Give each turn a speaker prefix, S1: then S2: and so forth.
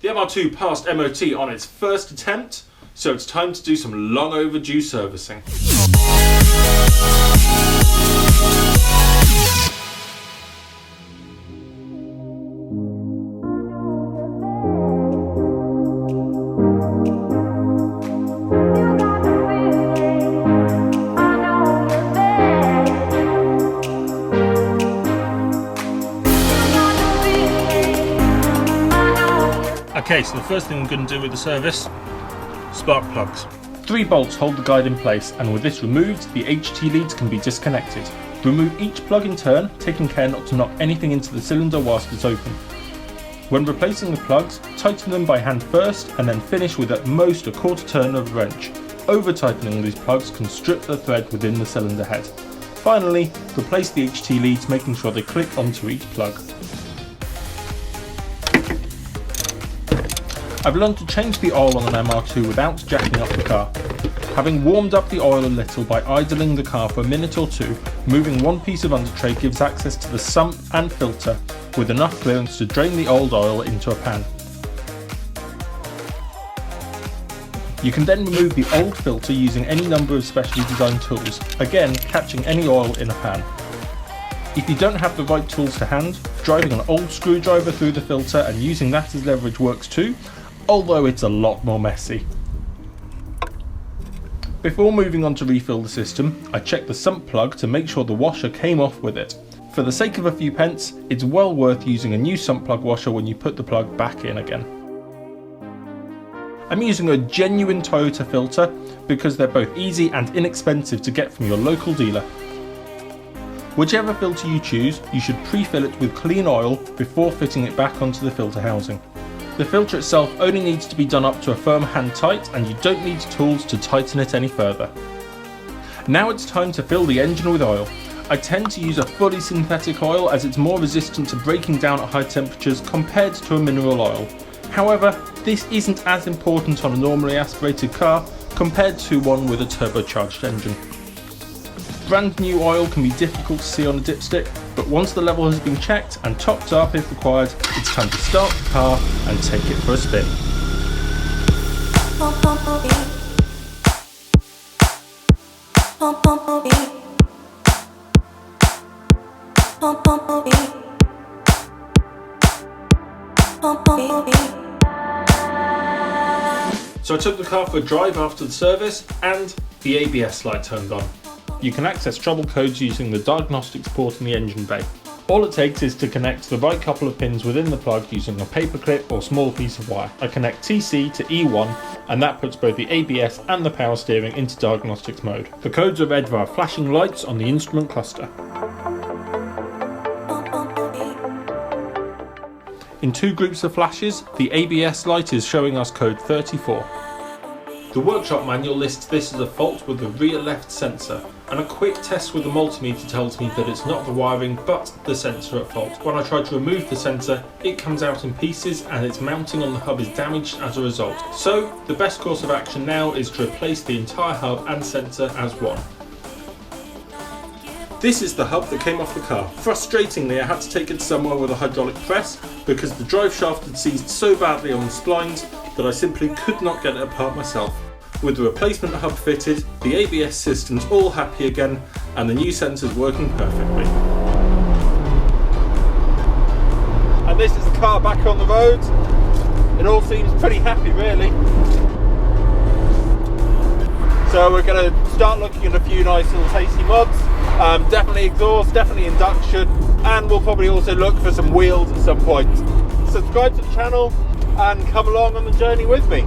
S1: The MR2 passed MOT on its first attempt, so it's time to do some long overdue servicing. Okay, so the first thing I'm going to do with the service, spark plugs. 3 bolts hold the guide in place, and with this removed, the HT leads can be disconnected. Remove each plug in turn, taking care not to knock anything into the cylinder whilst it's open. When replacing the plugs, tighten them by hand first, and then finish with at most a quarter turn of a wrench. Over-tightening these plugs can strip the thread within the cylinder head. Finally, replace the HT leads, making sure they click onto each plug. I've learned to change the oil on an MR2 without jacking up the car. Having warmed up the oil a little by idling the car for a minute or two, moving one piece of undertray gives access to the sump and filter with enough clearance to drain the old oil into a pan. You can then remove the old filter using any number of specially designed tools, again catching any oil in a pan. If you don't have the right tools to hand, driving an old screwdriver through the filter and using that as leverage works too, although it's a lot more messy. Before moving on to refill the system, I checked the sump plug to make sure the washer came off with it. For the sake of a few pence, it's well worth using a new sump plug washer when you put the plug back in again. I'm using a genuine Toyota filter because they're both easy and inexpensive to get from your local dealer. Whichever filter you choose, you should pre-fill it with clean oil before fitting it back onto the filter housing. The filter itself only needs to be done up to a firm hand tight, and you don't need tools to tighten it any further. Now it's time to fill the engine with oil. I tend to use a fully synthetic oil as it's more resistant to breaking down at high temperatures compared to a mineral oil. However, this isn't as important on a normally aspirated car compared to one with a turbocharged engine. Brand new oil can be difficult to see on a dipstick, but once the level has been checked and topped up if required, it's time to start the car and take it for a spin. So I took the car for a drive after the service and the ABS light turned on. You can access trouble codes using the diagnostics port in the engine bay. All it takes is to connect the right couple of pins within the plug using a paper clip or small piece of wire. I connect TC to E1 and that puts both the ABS and the power steering into diagnostics mode. The codes are read via flashing lights on the instrument cluster. In 2 groups of flashes, the ABS light is showing us code 34. The workshop manual lists this as a fault with the rear left sensor, and a quick test with the multimeter tells me that it's not the wiring but the sensor at fault. When I try to remove the sensor, it comes out in pieces and its mounting on the hub is damaged as a result. So the best course of action now is to replace the entire hub and sensor as one. This is the hub that came off the car. Frustratingly, I had to take it somewhere with a hydraulic press because the drive shaft had seized so badly on the splines that I simply could not get it apart myself. With the replacement hub fitted, the ABS system's all happy again and the new sensor's working perfectly. And this is the car back on the road. It all seems pretty happy really. So we're going to start looking at a few nice little tasty mods. Definitely exhaust, definitely induction, and we'll probably also look for some wheels at some point. Subscribe to the channel and come along on the journey with me.